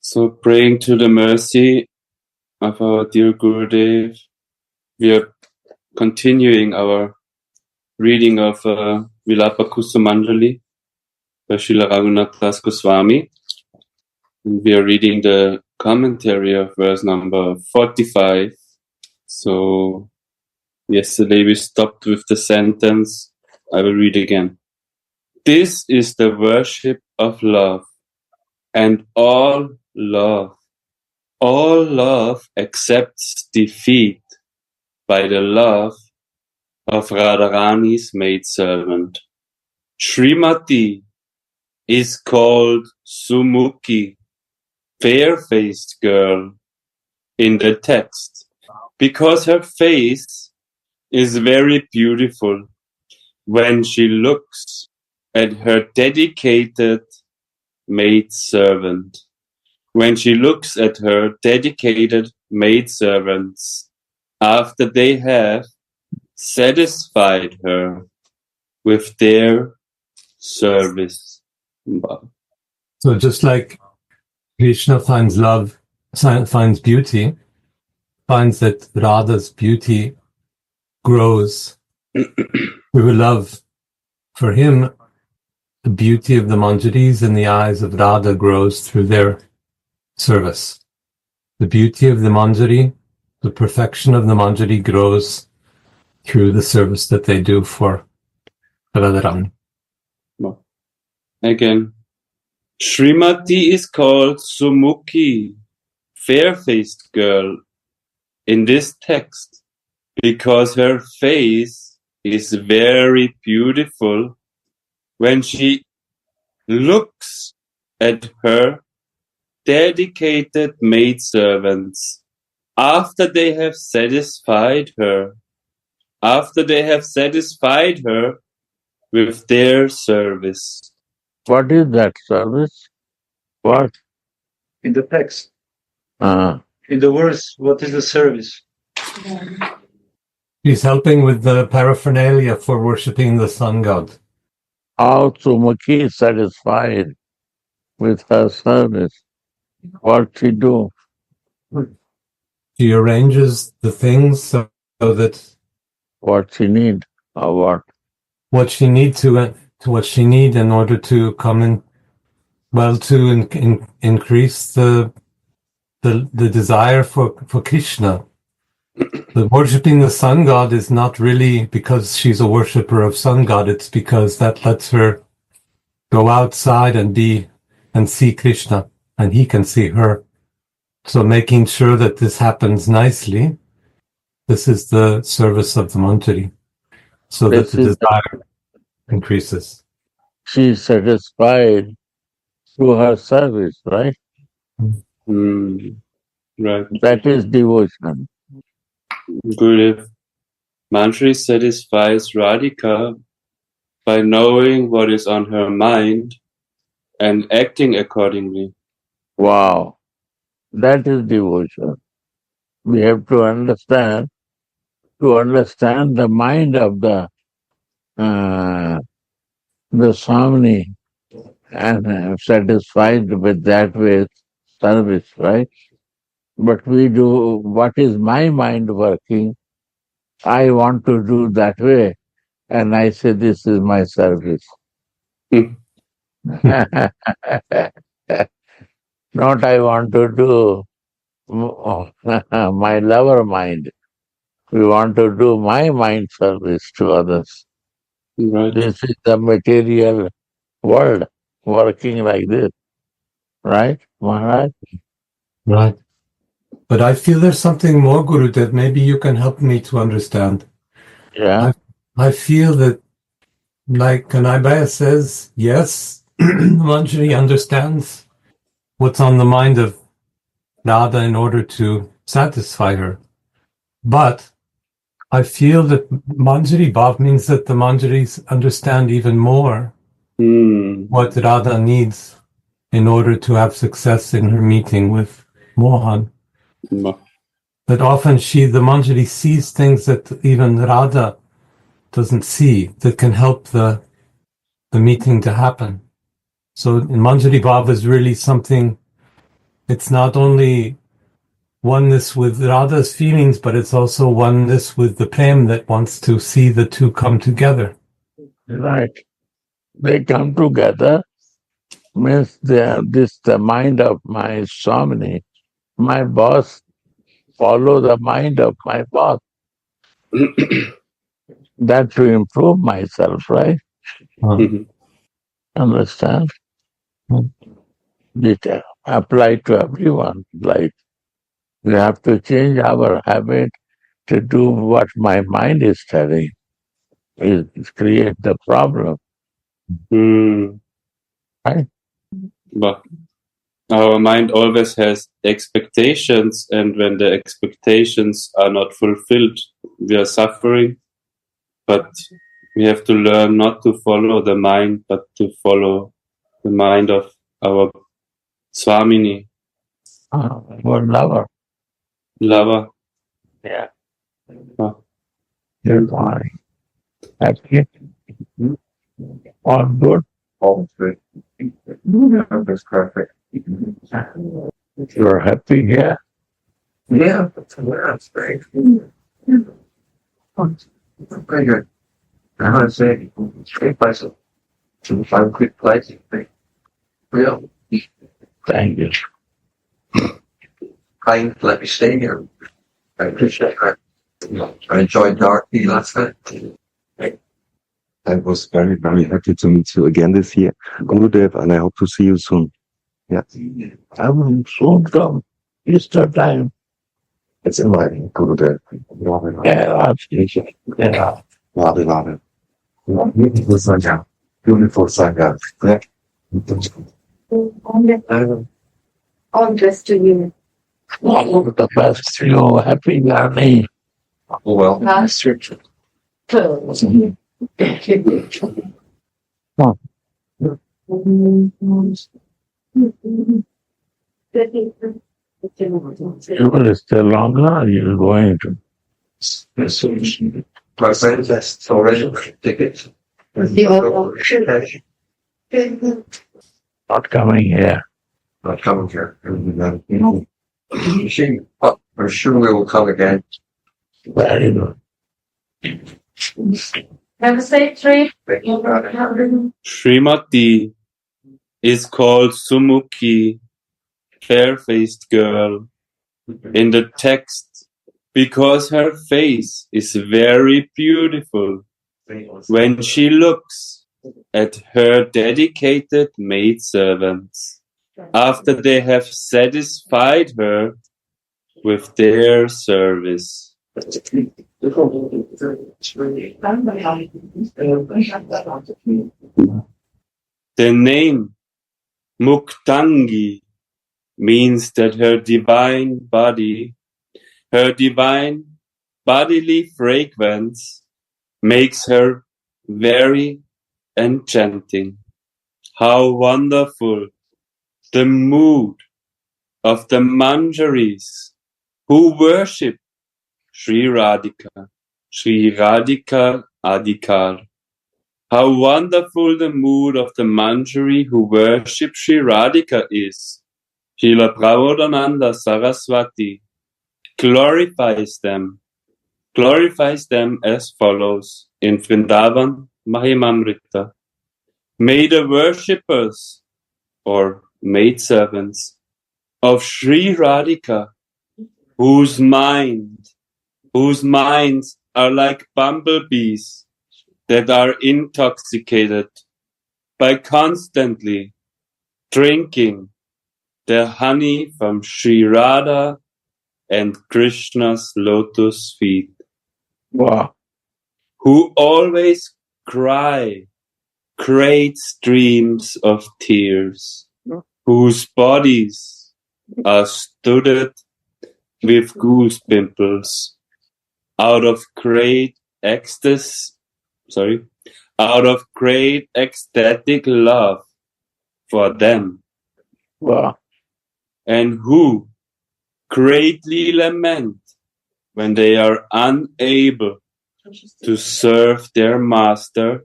So praying to the mercy of our dear Gurudev, we are continuing our reading of Vilapa Kusumanjali by Srila Raghunath Goswami. And we are reading the commentary of verse number 45. So yesterday we stopped with the sentence. I will read again. This is the worship of love, and all love accepts defeat by the love of Radharani's maidservant. Srimati is called Sumukhi, fair-faced girl, in the text, because her face is very beautiful when she looks at her dedicated maidservant. When she looks at her dedicated maidservants after they have satisfied her with their service. So just like Krishna finds love, finds beauty, finds that Radha's beauty grows through love for him, the beauty of the Manjaris in the eyes of Radha grows through their service. The beauty of the Manjari, the perfection of the Manjari grows through the service that they do for Radharani. Again, Srimati is called Sumukhi, fair-faced girl, in this text, because her face is very beautiful when she looks at her dedicated maidservants after they have satisfied her with their service. What is that service? What? In the text. In the verse, what is the service? He's helping with the paraphernalia for worshipping the sun god. How Sumukhi is satisfied with her service. What she do? She arranges the things so that What she need or what she needs to what she need in order to come in, well, to increase the desire for Krishna. The worshipping the sun god is not really because she's a worshipper of sun god. It's because that lets her go outside and see Krishna, and he can see her. So making sure that this happens nicely, this is the service of the Manjari, so that the desire increases. She is satisfied through her service, right? Right. That is devotion. Gurudev, Manjari satisfies Radhika by knowing what is on her mind and acting accordingly. Wow. That is devotion. We have to understand the mind of the Swami and satisfied with that way service, right? But we do what is my mind working, I want to do that way, and I say this is my service. Not I want to do my lover mind. We want to do my mind service to others. Right. This is the material world working like this. Right, Maharaj? Right. But I feel there's something more, Guru, that maybe you can help me to understand. Yeah. I feel that, like Kanaibai says, yes, Manjari understands what's on the mind of Radha in order to satisfy her. But I feel that Manjari Bhav means that the Manjaris understand even more what Radha needs in order to have success in her meeting with Mohan. That often the Manjari sees things that even Radha doesn't see that can help the meeting to happen. So Manjari Bhav is really something it's not only oneness with Radha's feelings, but it's also oneness with the Prem that wants to see the two come together. Right. They come together means the mind of my Swamini, my boss, follow the mind of my boss. That to improve myself, right? Understand? It apply to everyone. Like we have to change our habit to do what my mind is telling. It create the problem. Right? But our mind always has expectations, and when the expectations are not fulfilled, we are suffering. But we have to learn not to follow the mind, but to follow the mind of our Swamini, Our lover. lover. Yeah. Oh. You're fine. Happy? All good? All good. That's perfect. You're happy here? Yeah, that's great. Very good. I want to say, great place. To find a quick place. Real. Thank you. Kind to let me stay here. I appreciate it. I enjoyed Darky last night. I was very, very happy to meet you again this year, Gurudev, and I hope to see you soon. Yeah. I will soon come. Easter time. It's in writing, Gurudev. Yeah. Radha. Beautiful Sangha. Beautiful Sangha. Yeah. All dressed to you. All the best. You happy journey. Oh, well. Master. You will stay longer or you're going to? My friend has already tickets. Not coming here. Not coming here. I'm sure we will come again. Very good. Have a safe trip. Srimati is called Sumukhi, fair-faced girl, in the text because her face is very beautiful when she looks at her dedicated maidservants after they have satisfied her with their service. The name Muktangi means that her divine bodily fragrance makes her very enchanting. How wonderful the mood of the Manjaris who worship Sri Radhika, Sri Radhikaradhika. How wonderful the mood of the Manjari who worship Sri Radhika is. Srila Prabodhananda Saraswati glorifies them as follows in Vrindavan Mahimamrita. May the worshippers or maidservants of Sri Radhika, whose minds are like bumblebees that are intoxicated by constantly drinking the honey from Sri Radha and Krishna's lotus feet. Wow. Who always cry great streams of tears, whose bodies are studded with goose pimples, out of great ecstatic love for them, Wow. and who greatly lament when they are unable to serve their master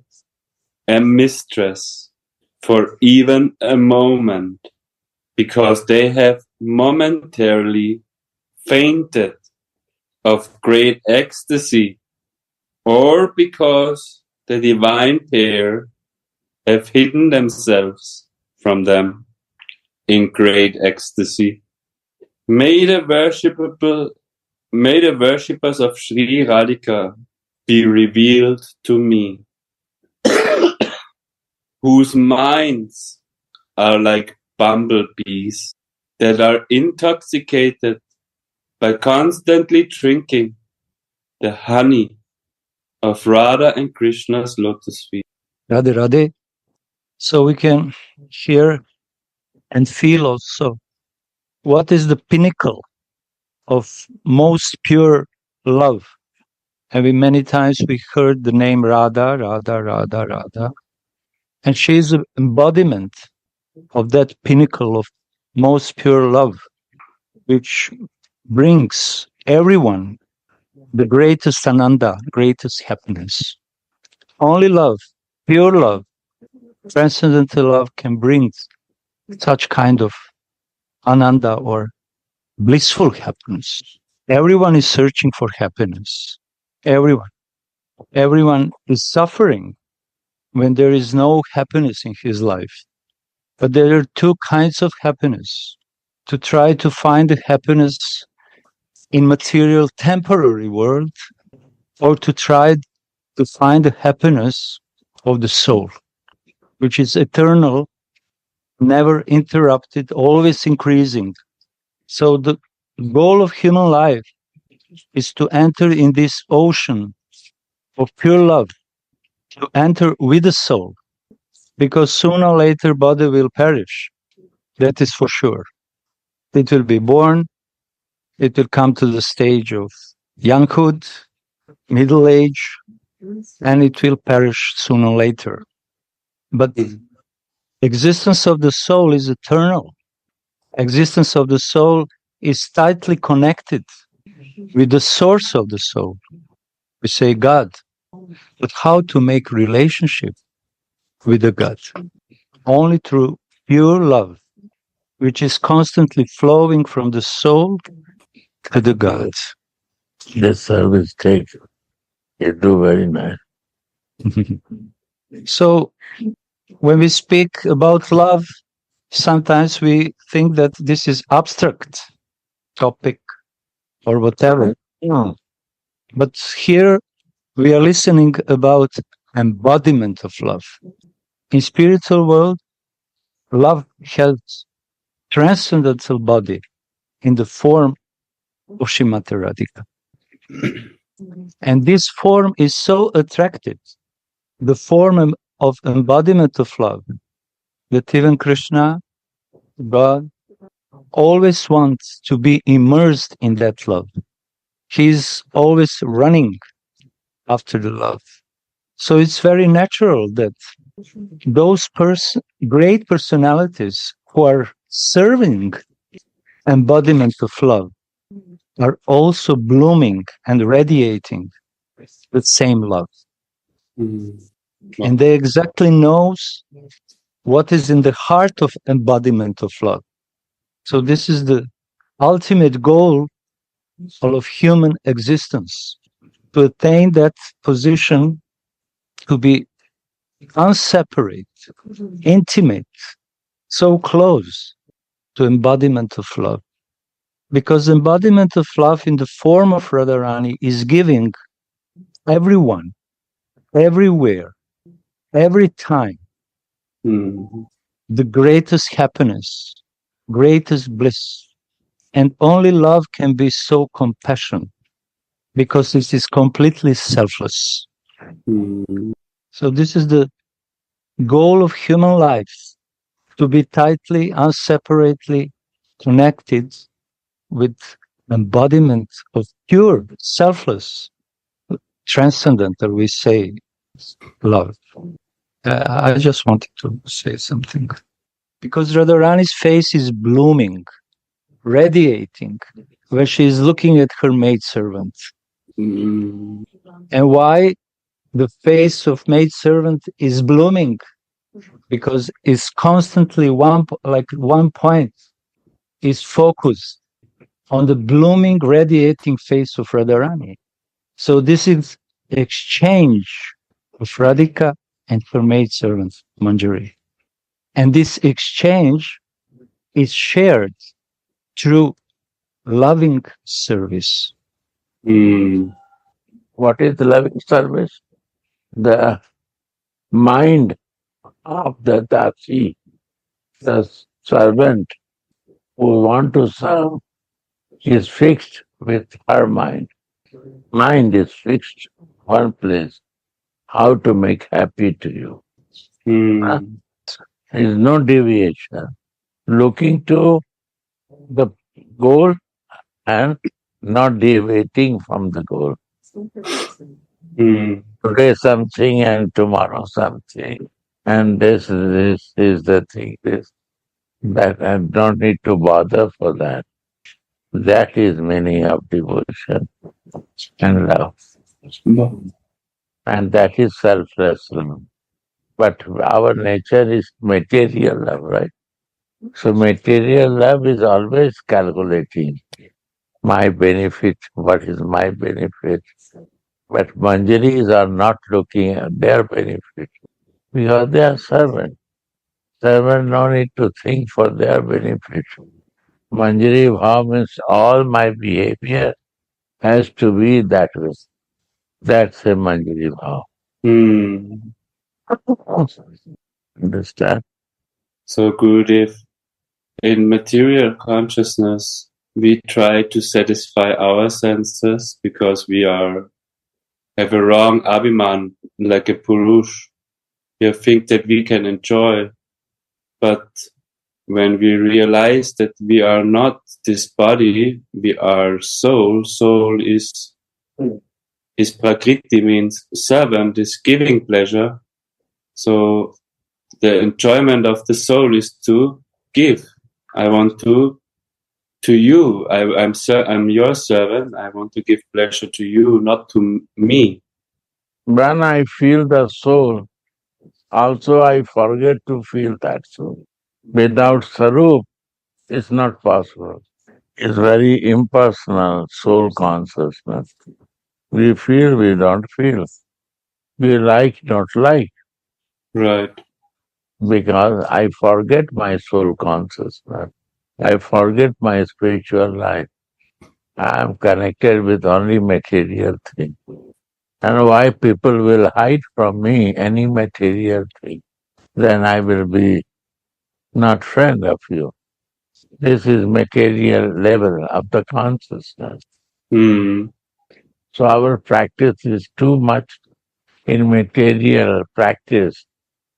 and mistress for even a moment, because they have momentarily fainted of great ecstasy, or because the divine pair have hidden themselves from them in great ecstasy. May the worshippers of Sri Radhika be revealed to me, whose minds are like bumblebees that are intoxicated by constantly drinking the honey of Radha and Krishna's lotus feet. Radhe Radhe. So we can hear and feel also what is the pinnacle of most pure love. And many times we heard the name Radha, Radha, Radha, Radha. And she is an embodiment of that pinnacle of most pure love, which brings everyone the greatest ananda, greatest happiness. Only love, pure love, transcendental love can bring such kind of ananda or blissful happiness. Everyone is searching for happiness. Everyone. Everyone is suffering when there is no happiness in his life. But there are two kinds of happiness. To try to find the happiness in material temporary world, or to try to find the happiness of the soul, which is eternal, never interrupted, always increasing. So the goal of human life is to enter in this ocean of pure love, to enter with the soul, because sooner or later body will perish. That is for sure. It will be born, it will come to the stage of younghood, middle age, and it will perish sooner or later. But the existence of the soul is eternal. Existence of the soul is tightly connected with the source of the soul. We say God, but how to make relationship with the God? Only through pure love, which is constantly flowing from the soul to the God. The service takes. You do very nice. So when we speak about love, sometimes we think that this is abstract topic or whatever. But here we are listening about embodiment of love. In spiritual world, love has transcendental body in the form of Srimati Radhika. And this form is so attractive, the form of embodiment of love, that even Krishna, God, always wants to be immersed in that love. He's always running after the love. So it's very natural that those great personalities who are serving embodiment of love are also blooming and radiating the same love. And they exactly knows what is in the heart of embodiment of love. So this is the ultimate goal of human existence, to attain that position, to be unseparate, intimate, so close to embodiment of love. Because embodiment of love in the form of Radharani is giving everyone, everywhere, every time, the greatest happiness, greatest bliss. And only love can be so compassionate, because it is completely selfless. So this is the goal of human life, to be tightly, inseparably connected with embodiment of pure, selfless, transcendental, we say, love. I just wanted to say something. Because Radharani's face is blooming, radiating, when she is looking at her maidservant. And why the face of maidservant is blooming? Because it's constantly one point. is focused on the blooming, radiating face of Radharani. So this is exchange of Radhika and her maidservants, Manjari. And this exchange is shared through loving service. What is loving service? The mind of the Dasi, the servant who want to serve, is fixed with her mind. Mind is fixed one place. How to make happy to you. There is no deviation. Looking to the goal and not deviating from the goal. Today something and tomorrow something. And this is the thing. That I don't need to bother for that. That is meaning of devotion and love. And that is selfless love. But our nature is material love, right? So material love is always calculating my benefit, what is my benefit. But Manjaris are not looking at their benefit because they are servants. Servants no need to think for their benefit. Manjari Bhav means all my behavior has to be that way. That's a Manjari Bhav. Understand? So, Gurudev, in material consciousness, we try to satisfy our senses because we have a wrong abhiman, like a purush. We think that we can enjoy, but when we realize that we are not this body, we are soul. Soul is prakriti, means servant, is giving pleasure. So the enjoyment of the soul is to give. I want to you. I'm your servant. I want to give pleasure to you, not to me. When I feel the soul, also I forget to feel that soul. Without Sarup, it's not possible. It's very impersonal soul consciousness. We feel, we don't feel. We like, not like. Right. Because I forget my soul consciousness. I forget my spiritual life. I am connected with only material thing. And why people will hide from me any material thing, then I will be not friend of you. This is material level of the consciousness. So our practice is too much in material practice.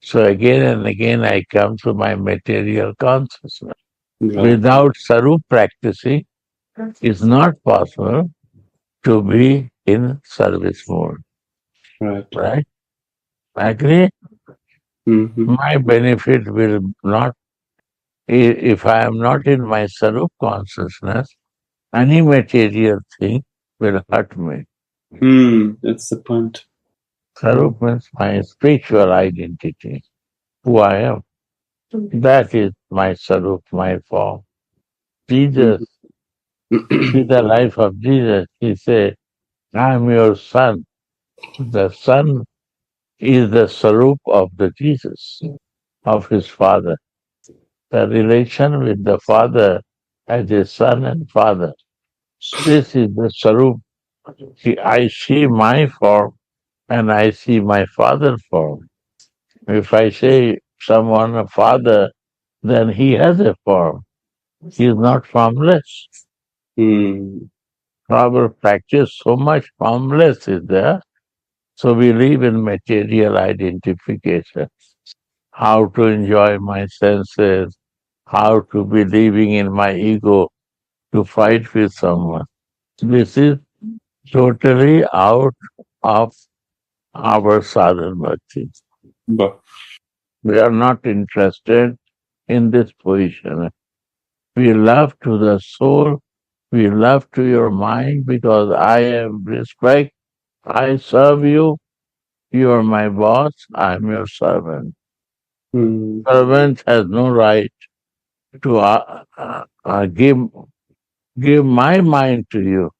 So again and again I come to my material consciousness. Right. Without Sarup practicing, it's not possible to be in service mode. Right? Agree? My benefit will not, if I am not in my Sarup consciousness, any material thing will hurt me. That's the point. Sarup means my spiritual identity, who I am. That is my Sarup, my form. Jesus, see the life of Jesus, he said, I am your son. The son is the Sarup of the Jesus, of his father. The relation with the father as a son and father. This is the Sarup. I see my form and I see my father form. If I say someone a father, then he has a form. He is not formless. Our practice so much formless is there. So we live in material identification. How to enjoy my senses, how to be living in my ego, to fight with someone. This is totally out of our sadhana bhakti. We are not interested in this position. We love to the soul, we love to your mind because I am respect, I serve you, you are my boss, I am your servant. Servant has no right to give my mind to you.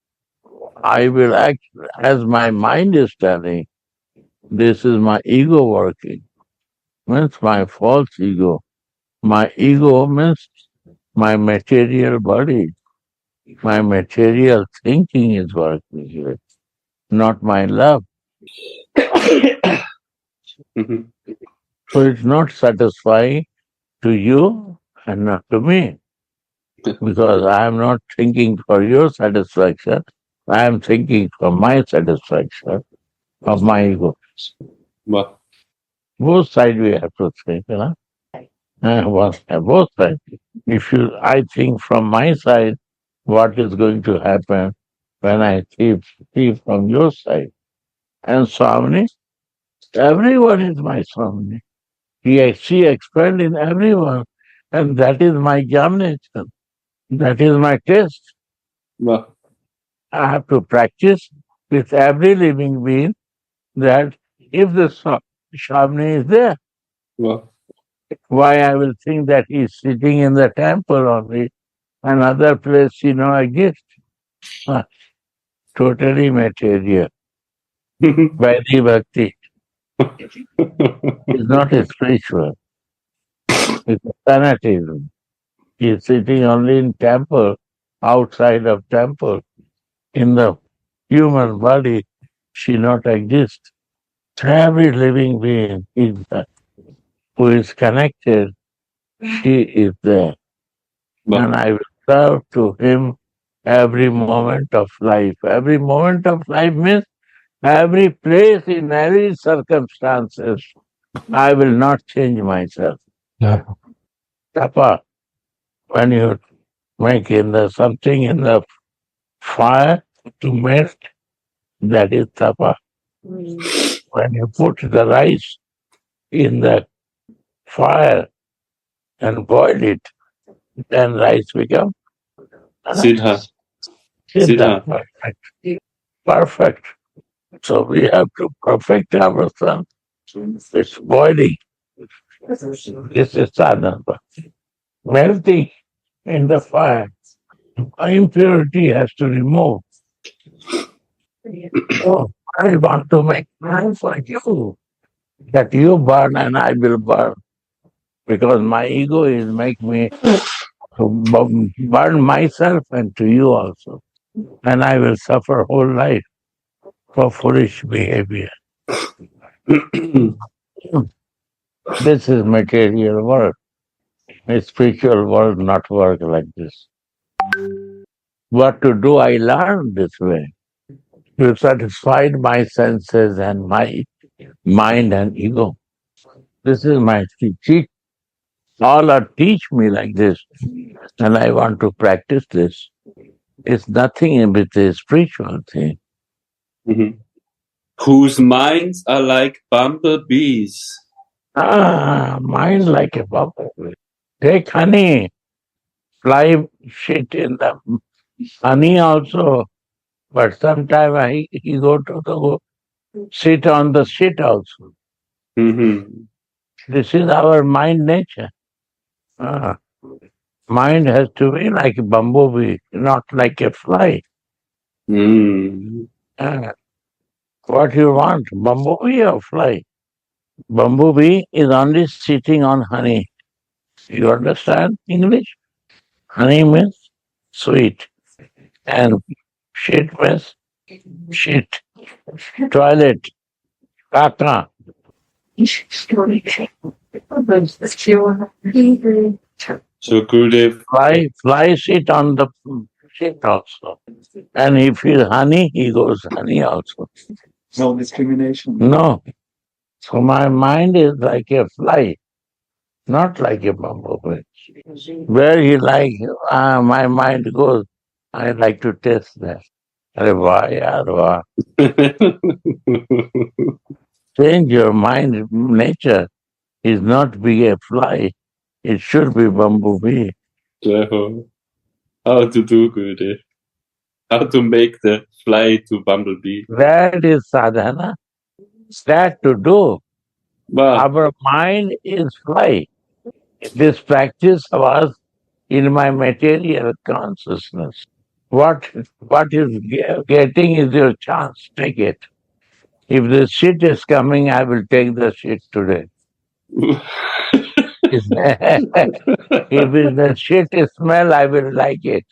I will act as my mind is telling. This is my ego working. Means my false ego. My ego means my material body. My material thinking is working here, not my love. Mhm. So it's not satisfying to you and not to me. Because I am not thinking for your satisfaction. I am thinking for my satisfaction of my ego. Wow. Both sides we have to think, you know. Both sides. I think from my side what is going to happen when I see from your side. And Swami, everyone is my Swami. She expelled in everyone. And that is my examination. That is my test. Wow. I have to practice with every living being that if the Swami is there, Wow. why I will think that he is sitting in the temple only, another place exists. Totally material. Vaidhi Bhakti is not a spiritual. It's a fanatism. He is sitting only in temple, outside of temple. In the human body, she not exist. Every living being is there. Who is connected, she is there. Wow. And I will serve to him every moment of life. Every moment of life means every place, in every circumstances, I will not change myself. Yeah. Tapa, when you make something in the fire to melt, that is tapa. When you put the rice in the fire and boil it, then rice becomes Siddha. siddha. Siddha. Perfect. Perfect. So we have to perfect ourselves. It's boiling. This is sadhana. Melting in the fire. Impurity has to remove. Oh, I want to make life for you. That you burn and I will burn. Because my ego is make me to burn myself and to you also. And I will suffer whole life for foolish behavior. This is material world. A spiritual world not work like this. What to do, I learned this way. To satisfy my senses and my mind and ego. This is my teach. All are teach me like this. And I want to practice this. It's nothing with a spiritual thing. Mhm. Whose minds are like bumblebees. Mind like a bubble. Take honey. Fly shit in the honey also. But sometime he go to the sit on the shit also. Mhm. This is our mind nature. Mind has to be like a bumblebee, not like a fly. Mm. What you want, bumblebee or fly? Bumblebee is only sitting on honey. You understand English? Honey means sweet, and shit means shit, toilet, kaka. So Gurudev. Fly sit on the shit also. And he feels honey, he goes honey also. No discrimination. No. So my mind is like a fly, not like a bumblebee. Where he my mind goes, I like to test that. Arey wah, yaar, wah. Change your mind nature is not be a fly, it should be bumblebee. So, how to do Gurudev? How to make the fly to bumblebee? That is sadhana. That to do. Wow. Our mind is fly. This practice was in my material consciousness. What is getting is your chance. Take it. If the shit is coming, I will take the shit today. If the shit smell, I will like it.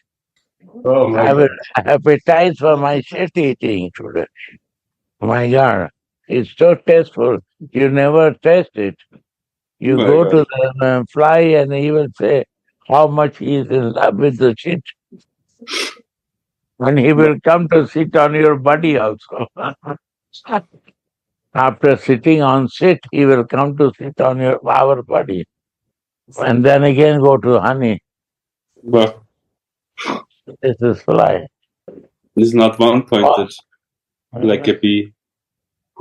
Oh my I will God. appetite for my shit eating today. My God, it's so tasteful. You never taste it. You My go God. to the fly and he will say how much he is in love with the shit. And he will come to sit on your body also. After sitting on shit, he will come to sit on our body. And then again go to honey. Well, This is fly. it's not one-pointed like a bee.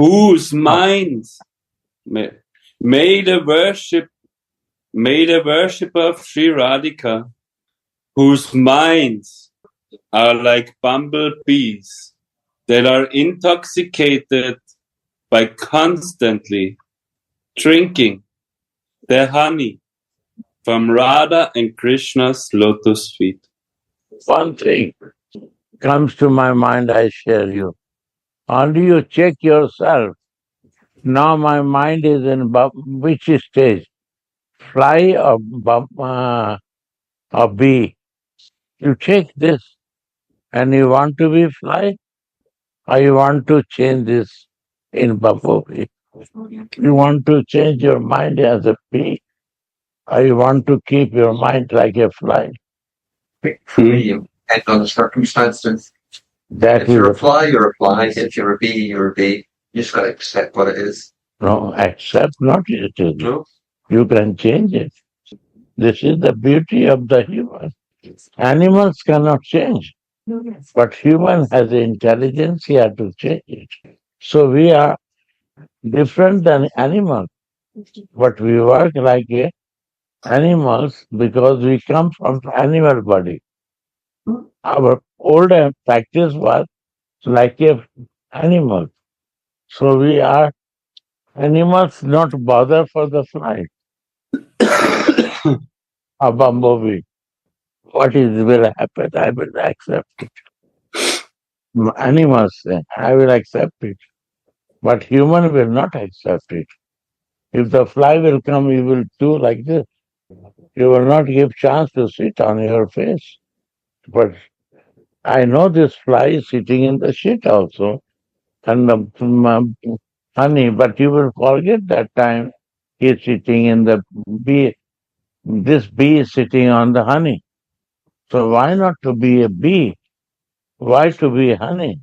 Whose minds made a worshipper of Sri Radhika, whose minds are like bumblebees that are intoxicated by constantly drinking the honey from Radha and Krishna's lotus feet. One thing comes to my mind, I share you. Only you check yourself. Now my mind is in which stage? Fly or bee? You check this and you want to be fly or you want to change this in bumblebee? You want to change your mind as a bee or you want to keep your mind like a fly? For me, you depend on the circumstances. That If you're a is fly, you're a fly. If you're a bee, you're a bee. You just got to accept what it is. no, accept not it is. No? You can change it. This is the beauty of the human. Animals cannot change, but human has the intelligence here to change it. So we are different than animals, but we work like animals because we come from the animal body. Our old practice was like a animal. So we are animals, not bother for the fly. A bumblebee. What is will happen, I will accept it. Animals say, I will accept it. But human will not accept it. If the fly will come, you will do like this. You will not give chance to sit on your face. But I know this fly is sitting in the shit also, and the honey, but you will forget that time he is sitting in the bee. This bee is sitting on the honey. So why not to be a bee? Why to be honey?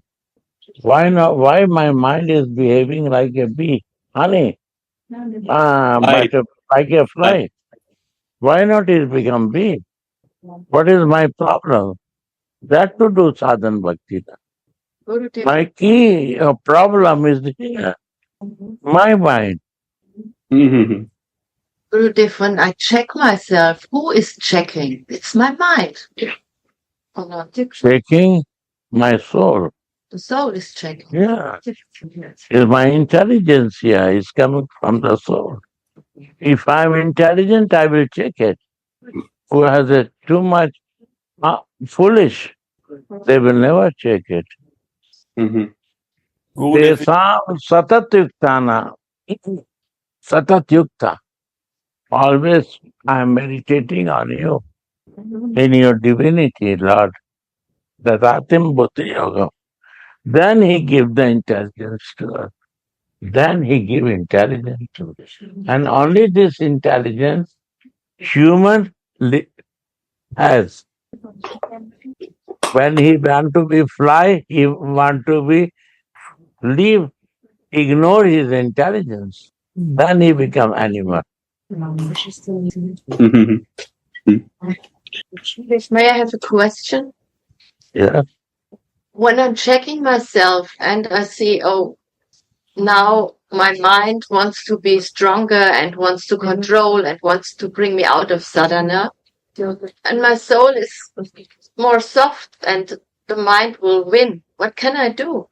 Why not? Why my mind is behaving like a bee? Honey, Right. but like a fly. Why not it become bee? What is my problem? That to do sadhan bhakti. My key problem is here. My mind. Mhm. Gurudev, when I check myself, who is checking? It's my mind. Or not? Checking my soul. The soul is checking. Yeah. Is my intelligence here is coming from the soul. If I'm intelligent, I will check it. Who has a too much foolish, they will never check it. Mhm. Tesam satat yuktana. Satat yukta. Always I am meditating on you in your divinity, Lord. Dadatim buddhi yoga. Then he give the intelligence to us. Then he give intelligence to us. And only this intelligence human has. When he want to be fly, he want to be leave, ignore his intelligence. Then he become animal. Mhm. May I have a question? Yeah. When I'm checking myself and I see, oh, now my mind wants to be stronger and wants to control and wants to bring me out of sadhana, and my soul is more soft and the mind will win. What can I do?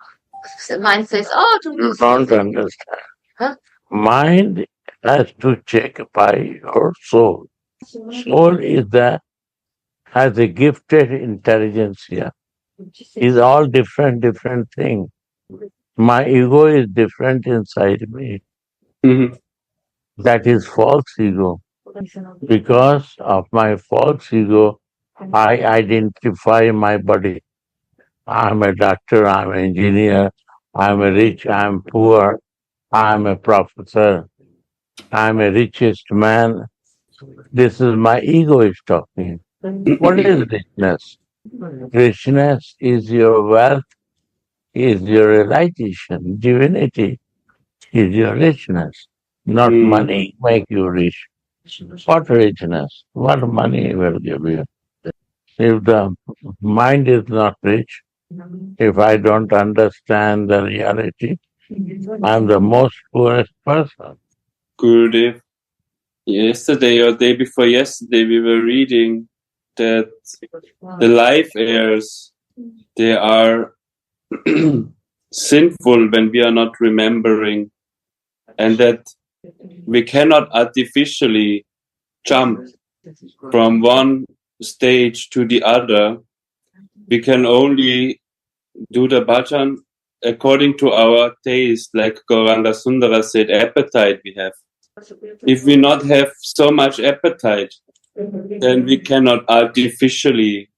The mind says, oh, You don't understand. Huh? Mind has to check by your soul. Soul is the has a gifted intelligentsia. Is all different thing. My ego is different inside me. Mhm. That is false ego. Because of my false ego, I identify my body. I'm a doctor, I'm an engineer, I'm a rich, I'm poor, I'm a professor, I'm a richest man. This is my ego is talking. What is richness? Richness is your wealth, is your realization. Divinity is your richness. Not Mm. money make you rich. What richness? What money will give you? If the mind is not rich, if I don't understand the reality, I'm the most poorest person. Gurudev, yesterday or day before yesterday, we were reading that the life heirs, they are sinful when we are not remembering, and that we cannot artificially jump from one stage to the other. We can only do the bhajan according to our taste, like Gauranga Sundara said, appetite we have. If we not have so much appetite, then we cannot artificially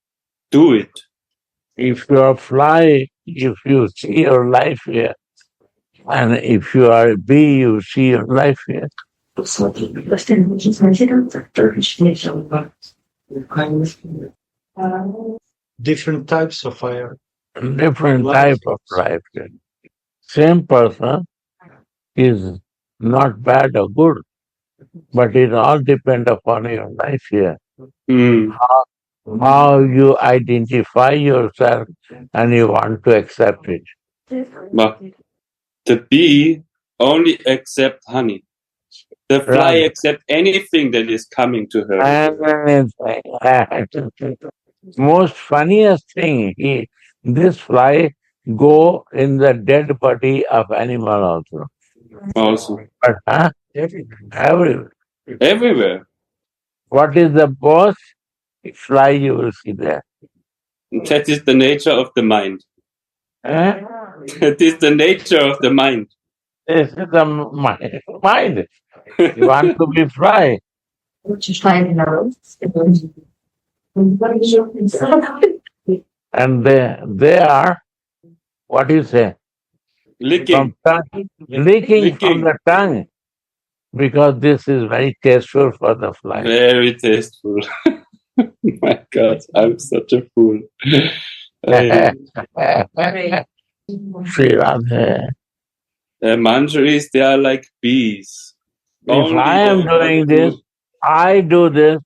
do it. If you are a fly, if you see your life here, and if you are a bee, you see your life here. Different types of fire. Different type of life here. Same person is not bad or good, but it all depends upon your life here. Mm. How you identify yourself and you want to accept it. But the bee only accept honey. The fly Right. accept anything that is coming to her. And most funniest thing, this fly go in the dead body of animal also. Also, But everywhere. everywhere. What is the boss? Fly you will see there. That is the nature of the mind. Huh? That is the nature of the mind. This is the mind. You want to be fly. And they are, what do you say? Licking. Licking from the tongue. Because this is very tasteful for the fly. Very tasteful. My God, I'm such a fool. Sri Radha. Manjaris, they are like bees. If Only I am they doing want this, to- I do this,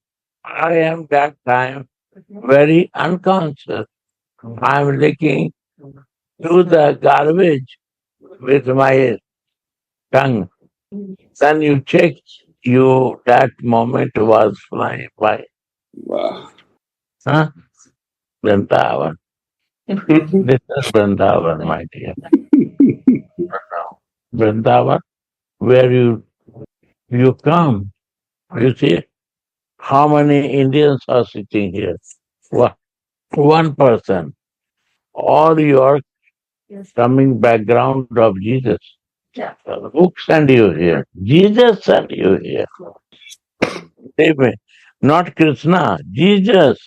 I am that time very unconscious. I am licking to the garbage with my tongue. Then you check, that moment was flying by. Wow. Huh? Vrindavan. This is Vrindavan, my dear. Vrindavan, where you come. You see how many Indians are sitting here? One person. All your coming background of Jesus. Who sent you here? Jesus sent you here. Amen. Not Krishna, Jesus.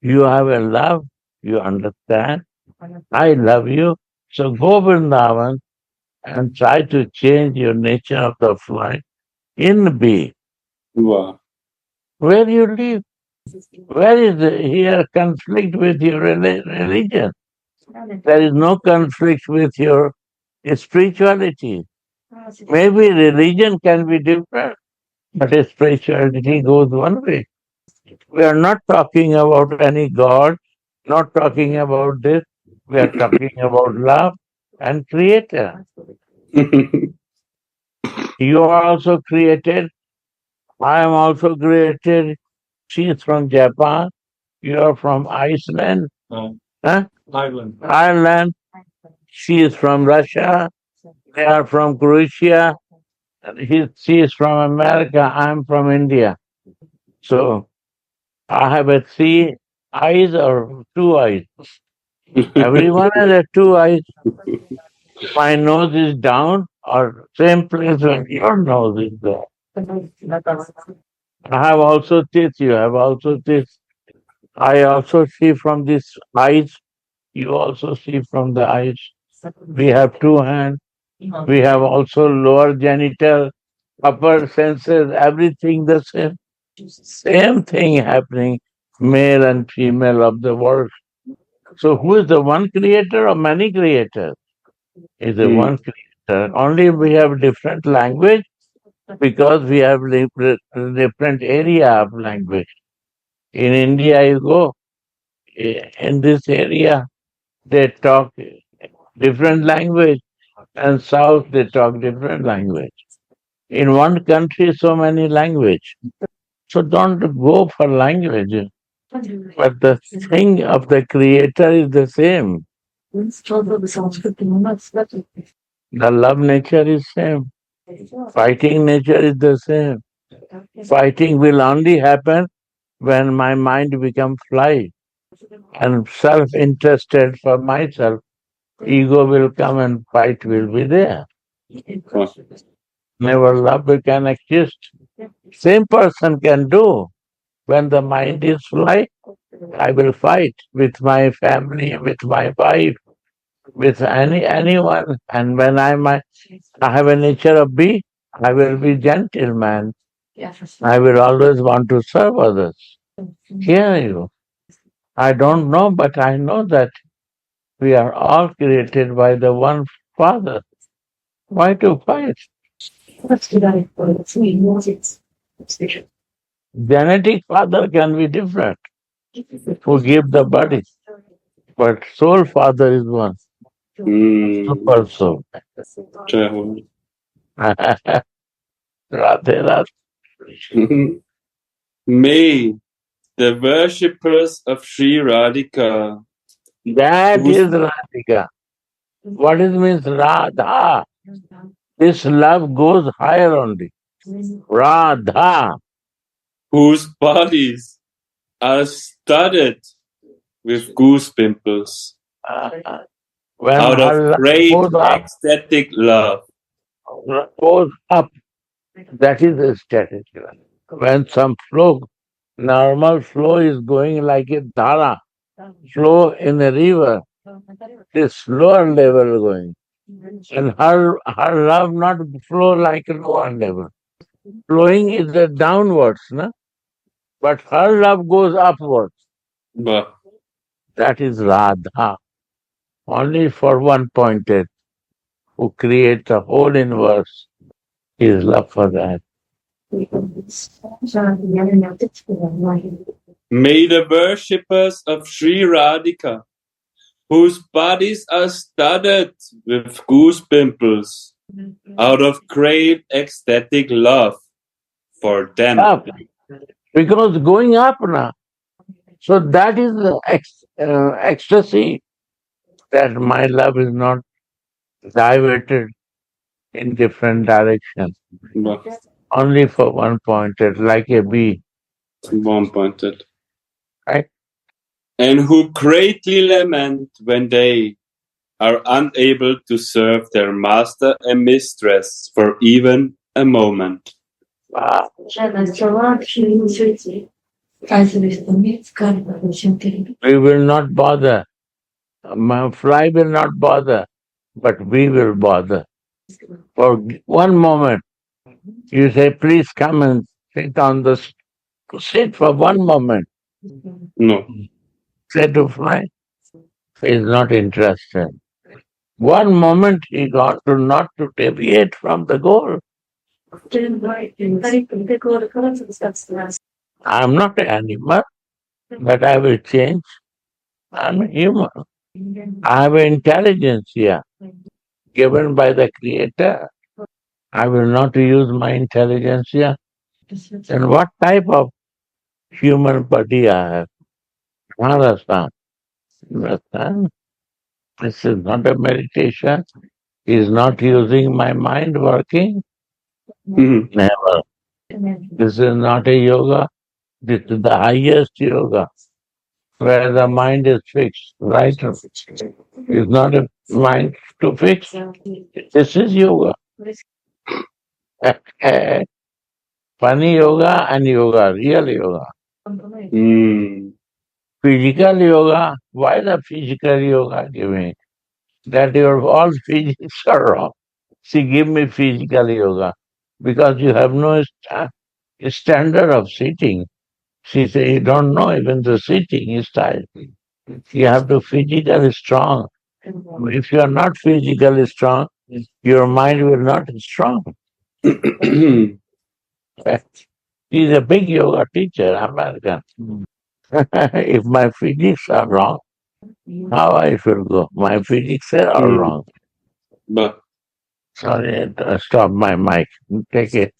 You have a love, you understand. I love you. So go Vrindavan and try to change your nature of the fly in bee. Wow. Where you live? Where is here conflict with your religion? There is no conflict with your spirituality. Maybe religion can be different, but spirituality goes one way. We are not talking about any God, not talking about this. We are talking about love and creator. You are also created. I am also created. She is from Japan. You are from Iceland. Huh? Ireland. She is from Russia. They are from Croatia. She is from America. I am from India. So I have a three eyes or two eyes? Everyone has a two eyes. My nose is down or same place when your nose is there. I have also teeth, you have also teeth. I also see from these eyes, you also see from the eyes. We have two hands. We have also lower genital, upper senses, everything the same. Same thing happening, male and female of the world. So who is the one creator or many creators? Is the one creator. Only we have different language because we have different area of language. In India, you go, in this area, they talk different language, and South, they talk different language. In one country, so many language. So don't go for language. But the thing of the creator is the same. The love nature is same. Fighting nature is the same. Fighting will only happen when my mind becomes fly and self-interested for myself. Ego will come and fight will be there. Never love can exist. Same person can do. When the mind is fly, I will fight with my family, with my wife, with anyone. And when I have a nature of bee, I will be gentleman. I will always want to serve others. Hear you. I don't know, but I know that we are all created by the one Father. Why to fight? Genetic father can be different, who give the body, but soul father is one. Super soul. Radhe Radhe. May the worshippers of Sri Radhika. That is Radhika. What it means Radha? This love goes higher only. Radha. Whose bodies are studded with goose pimples. When Out her of great goes up, ecstatic love. goes up, that is ecstatic love. When some flow, normal flow is going like a dhara, flow in a river, this lower level going. And her love not flow like a lower level. Flowing is the downwards, no? But her love goes upwards. But That is Radha. Only for one pointed, who creates the whole universe, is love for that. may the worshippers of Sri Radhika, whose bodies are studded with goose pimples, out of great ecstatic love for them. Up. Because going up now. So that is the ecstasy, that my love is not diverted in different directions. But Only for one pointed, like a bee. one pointed. Right? And who greatly lament when they are unable to serve their master and mistress for even a moment. Ah, we will not bother. My fly will not bother, but we will bother. For one moment, you say, please come and sit for one moment. No. Say to fly, he is not interested. One moment he got to not to deviate from the goal. I am not an animal, but I will change. I am a human. I have intelligence here, given by the Creator. I will not use my intelligence here. Then what type of human body I have? Understand? Understand? This is not a meditation. Is not using my mind working? Never. This is not a yoga. This is the highest yoga. where the mind is fixed, right? It's not a mind to fix. This is yoga. Funny yoga and yoga, real yoga. Physical yoga, why the physical yoga giving? That your all physics are wrong. See, give me physical yoga. Because you have no standard of sitting. She said, you don't know even the sitting style. You have to physically strong. If you are not physically strong, your mind will not be strong. He's a big yoga teacher, American. If my physics are wrong, how I should go? My physics are wrong. But Sorry, stop my mic. Take it.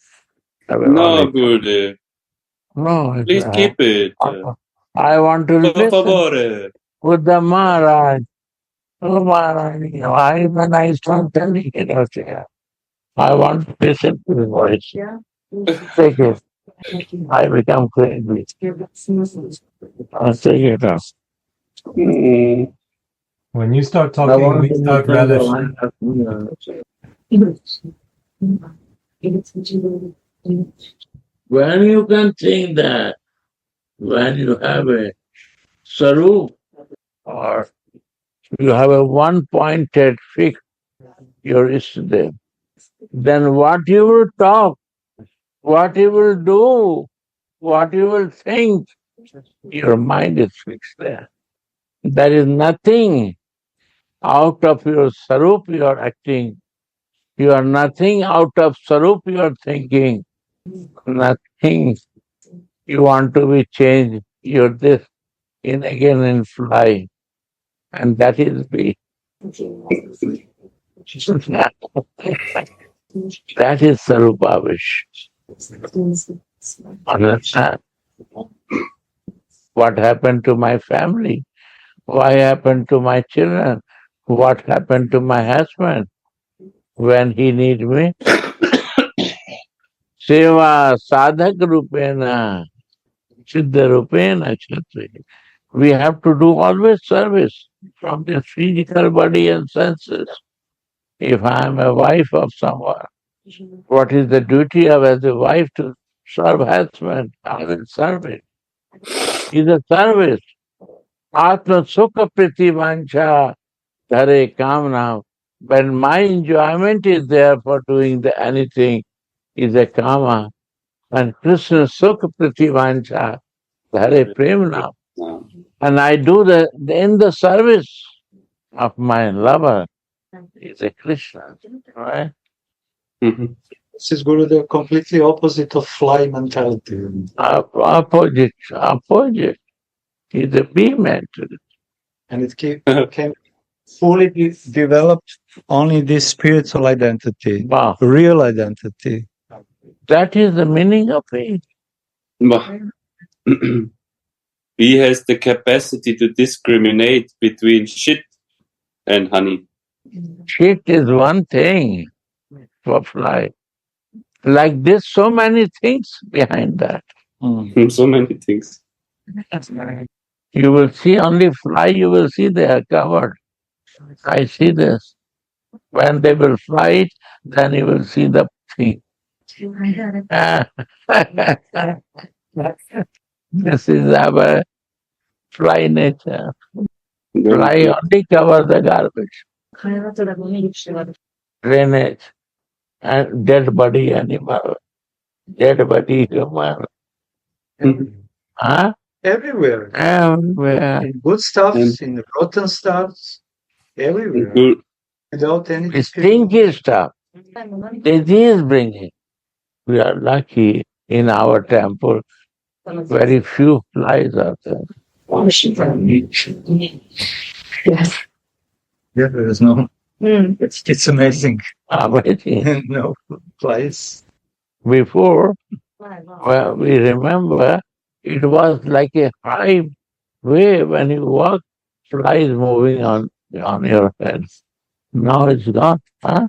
no, Gurudev. No, Please keep it. I want to Por listen favore. with the Maharaj. Oh, Maharaj, when I start telling it, I want to listen to his voice. Take it. I become crazy. I'll take it up. When you start talking, we start relishing. When you can think that, when you have a sarup, or you have a one-pointed fix, your Istadev, then what you will talk, what you will do, what you will think, your mind is fixed there. There is nothing out of your sarup you are acting. You are nothing out of sarup you are thinking. Nothing. You want to be changed. You're this in again and fly. And that is me. That is Sarupavish. Understand? What happened to my family? What happened to my children? What happened to my husband when he needs me? Seva sadhak rupena, siddha rupena chatri. We have to do always service from this physical body and senses. If I am a wife of someone, what is the duty of as a wife to serve husband? I will serve it. It's a service. Atma sukha priti vancha dhare kamna. When my enjoyment is there for doing anything, is a kama. And Krishna sukha priti vancha dhare premna. And I do in the service of my lover is a Krishna, right? This is Guru, the completely opposite of fly mentality. Opposite is a bee mentality. And it can fully be developed only this spiritual identity, real identity. That is the meaning of it. He has the capacity to discriminate between shit and honey. Shit is one thing for fly. Like this, so many things behind that. So many things. You will see only fly, you will see they are covered. I see this. When they will fly it, then you will see the thing. This is our fly nature. Fly only cover the garbage. Drainage. And dead body animal. Dead body human. Huh? Everywhere. Everywhere. In good stuffs, in rotten stuffs, everywhere. Without any stinky stuff. Disease bringing. We are lucky in our temple. Very few flies are there. Yes. Yeah, there is no. It's amazing. Amazing. No flies. Before, well, we remember it was like a high wave when you walk, flies moving on your head. Now it's gone. Huh?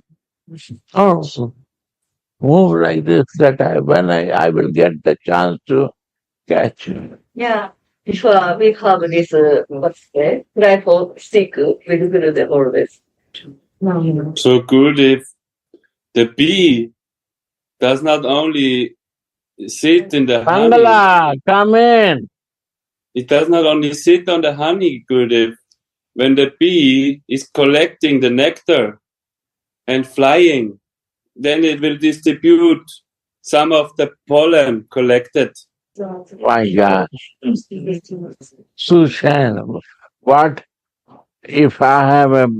Oh, move like this that when I will get the chance to catch you. Yeah. Before we have this, what's the rifle stick with Gurudev always. So Gurudev, the bee does not only sit in the honey. Mangala, come in. It does not only sit on the honey, Gurudev. When the bee is collecting the nectar and flying, then it will distribute some of the pollen collected. My God. Sushan, what if I have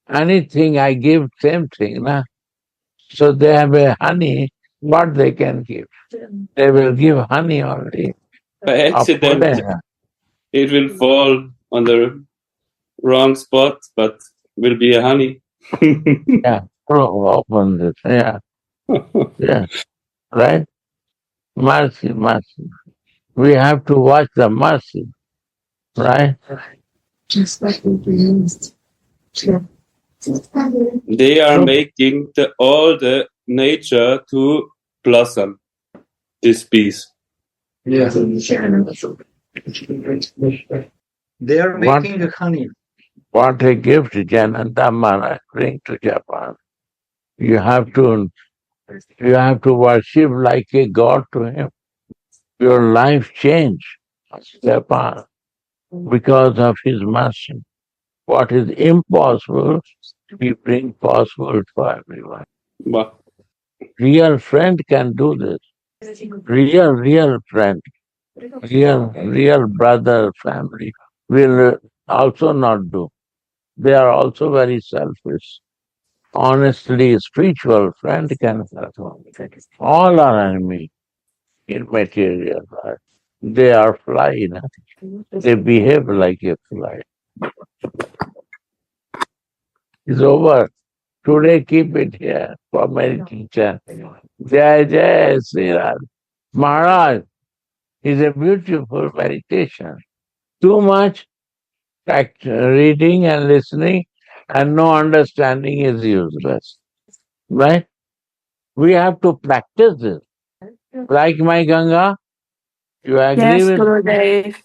anything I give same thing, na? So they have a honey, what they can give? They will give honey only. By accident, it will fall on the wrong spot, but will be a honey. Yeah, open this. Yeah, yeah, right? Mercy, mercy. We have to watch the mercy, right? They are making all the nature to blossom, this bees. Yeah. They are making the honey. What a gift Jananda Maharaj bring to Japan. You have to worship like a god to him. Your life changed, Japan, because of his mercy. What is impossible, he brings possible for everyone. Wow. Real friend can do this. Real friend. Real brother, family will also not do. They are also very selfish. Honestly, spiritual friend can help. All are enemy in material life. They are fly. They behave like a fly. It's over. Today keep it here for meditation. Jai Jai Sri Radha. Maharaj is a beautiful meditation. Too much reading and listening and no understanding is useless. Right? We have to practice this. Like my Ganga, you agree Yes, with Gurudev.